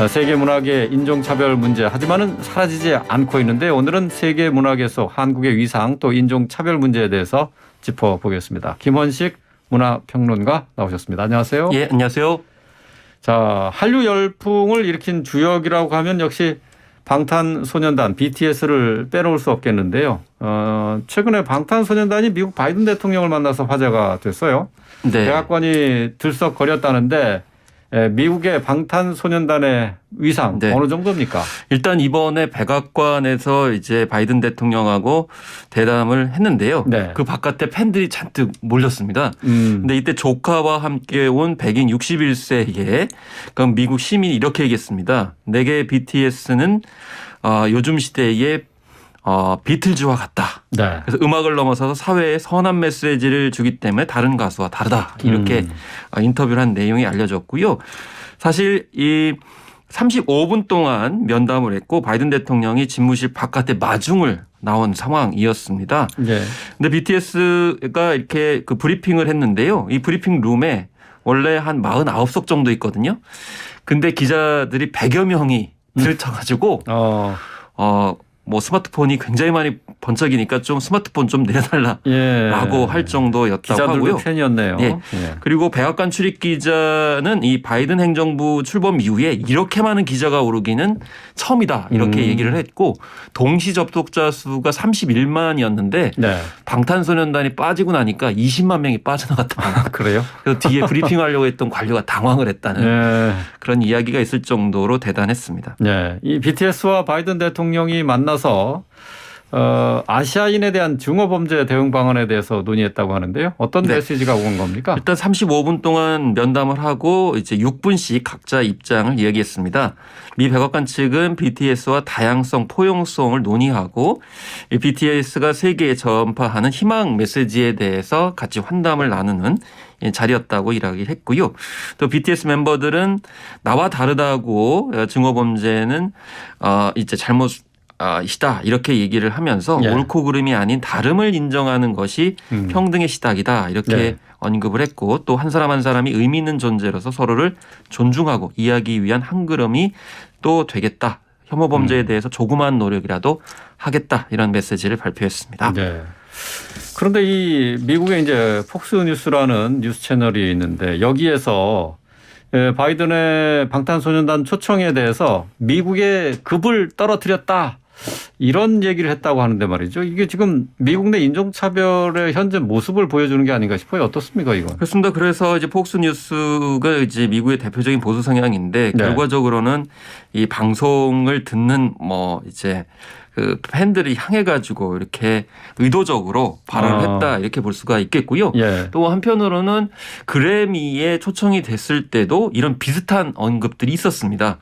세계 문학의 인종차별 문제 하지만은 사라지지 않고 있는데 오늘은 세계 문학에서 한국의 위상 또 인종차별 문제에 대해서 짚어보겠습니다. 김원식 문화평론가 나오셨습니다. 안녕하세요. 예, 안녕하세요. 자, 한류 열풍을 일으킨 주역이라고 하면 역시 방탄소년단 BTS를 빼놓을 수 없겠는데요. 최근에 방탄소년단이 미국 바이든 대통령을 만나서 화제가 됐어요. 네. 백악관이 들썩거렸다는데 미국의 방탄소년단의 위상 네. 어느 정도입니까? 일단 이번에 백악관에서 이제 바이든 대통령하고 대담을 했는데요. 네. 그 바깥에 팬들이 잔뜩 몰렸습니다. 근데 이때 조카와 함께 온 백인 61세의 그럼 미국 시민이 이렇게 얘기했습니다. 내게 BTS는 요즘 시대의 비틀즈와 같다. 네. 그래서 음악을 넘어서서 사회에 선한 메시지를 주기 때문에 다른 가수와 다르다. 이렇게 인터뷰를 한 내용이 알려졌고요. 사실 이 35분 동안 면담을 했고 바이든 대통령이 집무실 바깥에 마중을 나온 상황이었습니다. 네. 근데 BTS가 이렇게 그 브리핑을 했는데요. 이 브리핑 룸에 원래 한 49석 정도 있거든요. 근데 기자들이 100여 명이 들쳐가지고 뭐 스마트폰이 굉장히 많이 번쩍이니까 좀 스마트폰 좀 내려달라라고 예. 할 정도였다고 기자들도 하고요. 팬이었네요. 예. 예. 그리고 백악관 출입 기자는 이 바이든 행정부 출범 이후에 이렇게 많은 기자가 오르기는 처음이다 이렇게 얘기를 했고 동시 접속자 수가 31만이었는데 네. 방탄소년단이 빠지고 나니까 20만 명이 빠져나갔다. 그래요? 그래서 뒤에 브리핑하려고 했던 관료가 당황을 했다는 네. 그런 이야기가 있을 정도로 대단했습니다. 네. 이 BTS와 바이든 대통령이 만나서 아시아인에 대한 증오범죄 대응 방안에 대해서 논의했다고 하는데요. 어떤 네. 메시지가 온 겁니까? 일단 35분 동안 면담을 하고 이제 6분씩 각자 입장을 이야기했습니다. 미 백악관 측은 BTS와 다양성, 포용성을 논의하고 이 BTS가 세계에 전파하는 희망 메시지에 대해서 같이 환담을 나누는 자리였다고 이야기를 했고요. 또 BTS 멤버들은 나와 다르다고 증오범죄는 이제 잘못 시다 이렇게 얘기를 하면서 예. 옳고 그름이 아닌 다름을 인정하는 것이 평등의 시작이다 이렇게 네. 언급을 했고 또 한 사람 한 사람이 의미 있는 존재로서 서로를 존중하고 이해하기 위한 한 걸음이 또 되겠다. 혐오 범죄에 대해서 조그마한 노력이라도 하겠다 이런 메시지를 발표했습니다. 네. 그런데 이 미국에 이제 폭스뉴스라는 뉴스 채널이 있는데 여기에서 바이든의 방탄소년단 초청에 대해서 미국의 급을 떨어뜨렸다. 이런 얘기를 했다고 하는데 말이죠. 이게 지금 미국 내 인종차별의 현재 모습을 보여주는 게 아닌가 싶어요. 어떻습니까, 이건? 그렇습니다. 그래서 이제 폭스뉴스가 이제 미국의 대표적인 보수 성향인데 네. 결과적으로는 이 방송을 듣는 뭐 이제 그 팬들을 향해 가지고 이렇게 의도적으로 발언을 했다 이렇게 볼 수가 있겠고요. 예. 또 한편으로는 그래미에 초청이 됐을 때도 이런 비슷한 언급들이 있었습니다.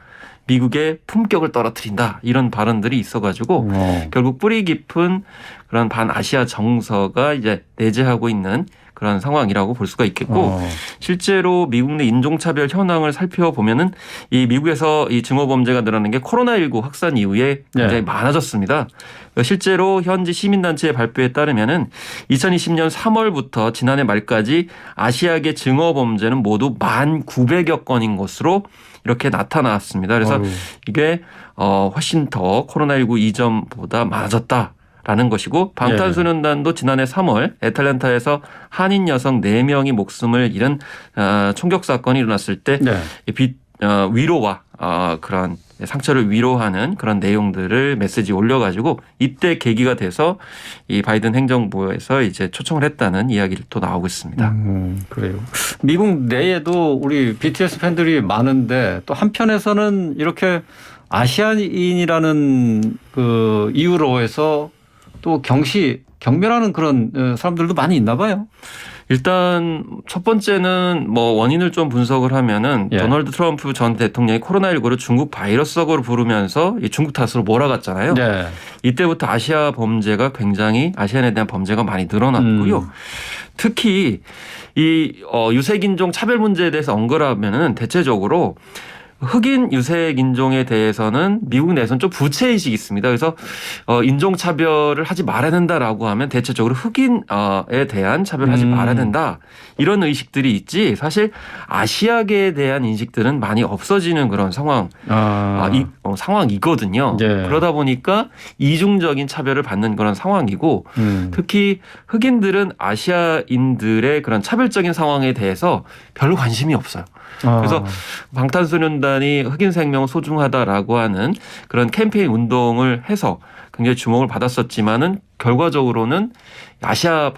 미국의 품격을 떨어뜨린다 이런 발언들이 있어가지고 결국 뿌리 깊은 그런 반아시아 정서가 이제 내재하고 있는 그런 상황이라고 볼 수가 있겠고 실제로 미국 내 인종차별 현황을 살펴보면은 이 미국에서 이 증오범죄가 늘어난 게 코로나19 확산 이후에 굉장히 많아졌습니다. 실제로 현지 시민단체의 발표에 따르면은 2020년 3월부터 지난해 말까지 아시아계 증오범죄는 모두 1,900여 건인 것으로 이렇게 나타났습니다. 그래서 이게 훨씬 더 코로나19 이전보다 많아졌다라는 것이고 방탄소년단도 지난해 3월 애틀랜타에서 한인 여성 4명이 목숨을 잃은 총격 사건이 일어났을 때 위로와 그런 상처를 위로하는 그런 내용들을 메시지 올려가지고 이때 계기가 돼서 이 바이든 행정부에서 이제 초청을 했다는 이야기를 또 나오고 있습니다. 그래요. 미국 내에도 우리 BTS 팬들이 많은데 또 한편에서는 이렇게 아시아인이라는 그 이유로 해서 또 경멸하는 그런 사람들도 많이 있나 봐요. 일단 첫 번째는 뭐 원인을 좀 분석을 하면은 도널드 트럼프 전 대통령이 코로나19를 중국 바이러스적으로 부르면서 중국 탓으로 몰아갔잖아요. 네. 이때부터 아시아 범죄가 굉장히 아시안에 대한 범죄가 많이 늘어났고요. 특히 이 유색인종 차별 문제에 대해서 언급하면은 대체적으로 흑인 유색 인종에 대해서는 미국 내에서는 좀 부채의식이 있습니다. 그래서 인종차별을 하지 말아야 된다라고 하면 대체적으로 흑인에 대한 차별하지 말아야 된다. 이런 의식들이 있지 사실 아시아계에 대한 인식들은 많이 없어지는 그런 상황이거든요. 예. 그러다 보니까 이중적인 차별을 받는 그런 상황이고 특히 흑인들은 아시아인들의 그런 차별적인 상황에 대해서 별로 관심이 없어요. 그래서 방탄소년단이 흑인 생명 소중하다라고 하는 그런 캠페인 운동을 해서 굉장히 주목을 받았었지만은 결과적으로는 아시아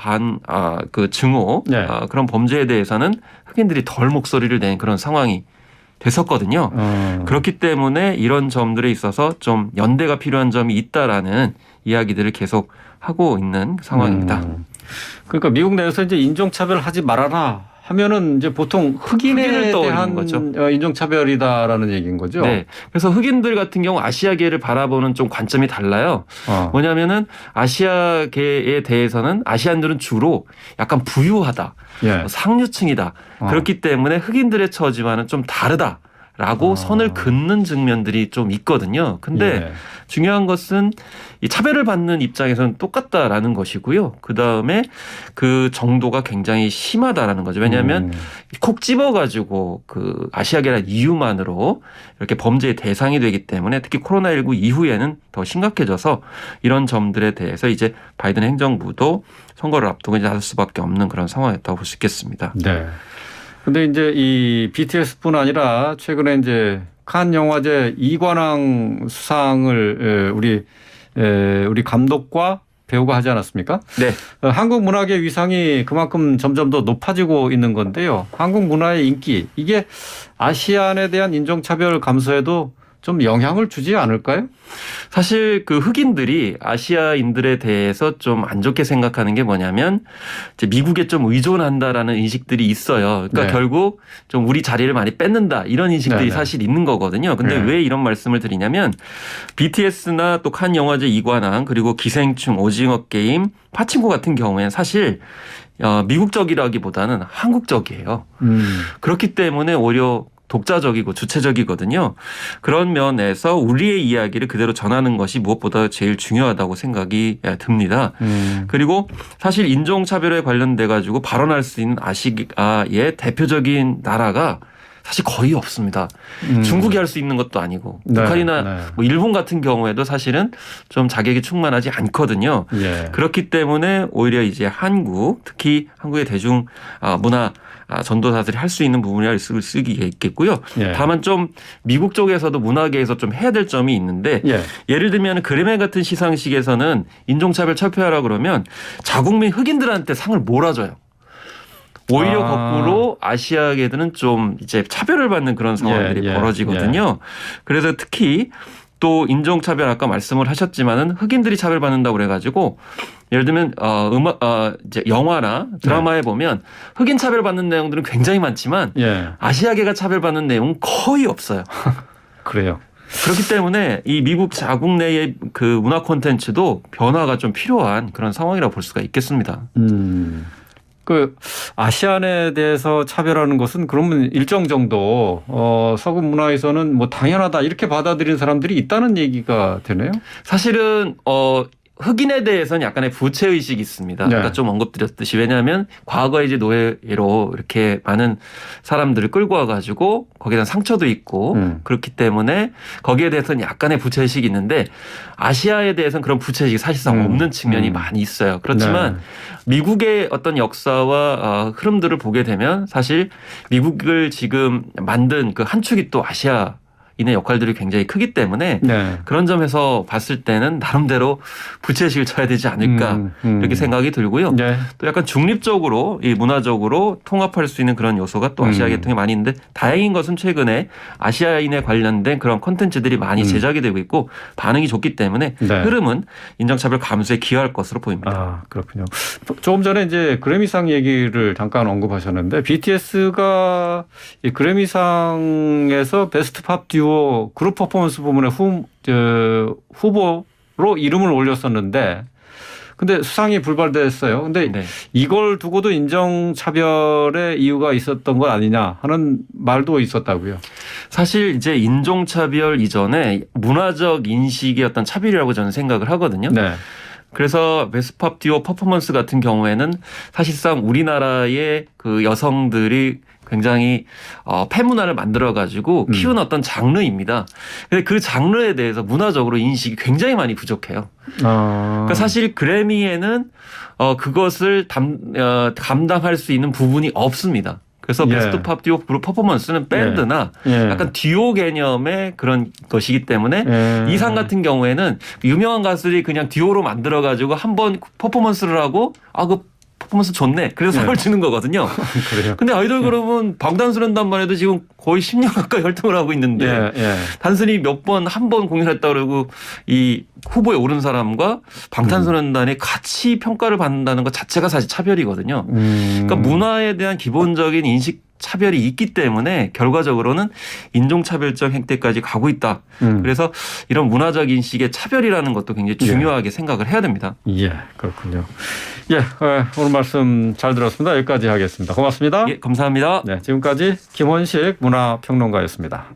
그 증오 네. 그런 범죄에 대해서는 흑인들이 덜 목소리를 낸 그런 상황이 됐었거든요. 그렇기 때문에 이런 점들에 있어서 좀 연대가 필요한 점이 있다라는 이야기들을 계속 하고 있는 상황입니다. 그러니까 미국 내에서 이제 인종차별 하지 말아라 하면은 이제 보통 흑인에 흑인을 떠올리는 대한 거죠. 인종차별이다라는 얘기인 거죠. 네. 그래서 흑인들 같은 경우 아시아계를 바라보는 좀 관점이 달라요. 뭐냐면은 아시아계에 대해서는 아시안들은 주로 약간 부유하다, 예. 상류층이다. 그렇기 때문에 흑인들의 처지와는 좀 다르다라고 선을 긋는 측면들이 좀 있거든요. 근데 예. 중요한 것은 이 차별을 받는 입장에서는 똑같다라는 것이고요. 그 다음에 그 정도가 굉장히 심하다라는 거죠. 왜냐하면 콕 집어가지고 그 아시아계라는 이유만으로 이렇게 범죄의 대상이 되기 때문에 특히 코로나19 이후에는 더 심각해져서 이런 점들에 대해서 이제 바이든 행정부도 선거를 앞두고 이제 나설 수밖에 없는 그런 상황이었다고 볼 수 있겠습니다. 네. 근데 이제 이 BTS뿐 아니라 최근에 이제 칸 영화제 이관왕 수상을 우리 감독과 배우가 하지 않았습니까? 네. 한국 문학의 위상이 그만큼 점점 더 높아지고 있는 건데요. 한국 문화의 인기 이게 아시안에 대한 인종차별 감소에도 좀 영향을 주지 않을까요? 사실 그 흑인들이 아시아인들에 대해서 좀 안 좋게 생각하는 게 뭐냐면 이제 미국에 좀 의존한다라는 인식들이 있어요. 그러니까 네. 결국 좀 우리 자리를 많이 뺏는다 이런 인식들이 네네. 사실 있는 거거든요. 근데 네. 왜 이런 말씀을 드리냐면 BTS나 또 칸 영화제 이관왕 그리고 기생충, 오징어 게임, 파친코 같은 경우에는 사실 미국적이라기보다는 한국적이에요. 그렇기 때문에 오히려 독자적이고 주체적이거든요. 그런 면에서 우리의 이야기를 그대로 전하는 것이 무엇보다 제일 중요하다고 생각이 듭니다. 그리고 사실 인종차별에 관련돼 가지고 발언할 수 있는 아시아의 대표적인 나라가 사실 거의 없습니다. 중국이 할 수 있는 것도 아니고 네, 북한이나 네. 뭐 일본 같은 경우에도 사실은 좀 자격이 충만하지 않거든요. 예. 그렇기 때문에 오히려 이제 한국 특히 한국의 대중 문화 전도사들이 할 수 있는 부분이라 쓰기겠고요. 예. 다만 좀 미국 쪽에서도 문화계에서 좀 해야 될 점이 있는데 예. 예를 들면 그래미 같은 시상식에서는 인종차별 철폐하라 그러면 자국민 흑인들한테 상을 몰아줘요. 오히려 거꾸로 아시아계들은 좀 이제 차별을 받는 그런 상황들이 벌어지거든요. 그래서 특히 또 인종차별 아까 말씀을 하셨지만은 흑인들이 차별받는다고 그래가지고 예를 들면 이제 영화나 드라마에 보면 흑인 차별받는 내용들은 굉장히 많지만 아시아계가 차별받는 내용은 거의 없어요. 그래요. 그렇기 때문에 이 미국 자국 내의 그 문화 콘텐츠도 변화가 좀 필요한 그런 상황이라고 볼 수가 있겠습니다. 그 아시안에 대해서 차별하는 것은 그러면 일정 정도 서구 문화에서는 뭐 당연하다 이렇게 받아들이는 사람들이 있다는 얘기가 되네요. 사실은 흑인에 대해서는 약간의 부채 의식이 있습니다. 아까 좀 언급드렸듯이 왜냐하면 과거에 이제 노예로 이렇게 많은 사람들을 끌고 와가지고 거기에 대한 상처도 있고 그렇기 때문에 거기에 대해서는 약간의 부채 의식이 있는데 아시아에 대해서는 그런 부채 의식이 사실상 없는 측면이 많이 있어요. 그렇지만 미국의 어떤 역사와 흐름들을 보게 되면 사실 미국을 지금 만든 그 한 축이 또 아시아 인의 역할들이 굉장히 크기 때문에 그런 점에서 봤을 때는 나름대로 부채식을 쳐야 되지 않을까 이렇게 생각이 들고요. 또 약간 중립적으로 이 문화적으로 통합할 수 있는 그런 요소가 또 아시아 계통에 많이 있는데 다행인 것은 최근에 아시아인에 관련된 그런 콘텐츠들이 많이 제작이 되고 있고 반응이 좋기 때문에 흐름은 인종차별 감소에 기여할 것으로 보입니다. 아, 그렇군요. 조금 전에 이제 그래미상 얘기를 잠깐 언급하셨는데 BTS가 이 그래미상에서 베스트 팝 듀오 그룹 퍼포먼스 부문에 후보로 이름을 올렸었는데 근데 수상이 불발됐어요. 근데 네. 이걸 두고도 인종차별의 이유가 있었던 것 아니냐 하는 말도 있었다고요. 사실 이제 인종차별 이전에 문화적 인식의 어떤 차별이라고 저는 생각을 하거든요. 네. 그래서 베스트팝 듀오 퍼포먼스 같은 경우에는 사실상 우리나라의 그 여성들이 굉장히 폐문화를 만들어 가지고 키운 어떤 장르입니다. 근데 그 장르에 대해서 문화적으로 인식이 굉장히 많이 부족해요. 그러니까 사실 그래미에는 그것을 감당할 수 있는 부분이 없습니다. 그래서 예. 베스트 팝 듀오 그룹 퍼포먼스는 밴드나 예. 약간 듀오 개념의 그런 것이기 때문에 예. 이 상 같은 경우에는 유명한 가수들이 그냥 듀오로 만들어 가지고 한번 퍼포먼스를 하고 그 퍼포먼스 좋네. 그래서 상을 주는 거거든요. 그래요. 근데 아이돌 그룹은 방탄소년단만 해도 지금 거의 10년 가까이 활동을 하고 있는데 예. 단순히 한 번 공연했다 그러고 이 후보에 오른 사람과 방탄소년단이 같이 평가를 받는다는 것 자체가 사실 차별이거든요. 그러니까 문화에 대한 기본적인 인식 차별이 있기 때문에 결과적으로는 인종차별적 행태까지 가고 있다. 그래서 이런 문화적 인식의 차별이라는 것도 굉장히 중요하게 생각을 해야 됩니다. 예, 그렇군요. 예, 오늘 말씀 잘 들었습니다. 여기까지 하겠습니다. 고맙습니다. 예, 감사합니다. 네, 지금까지 김원식 문화평론가였습니다.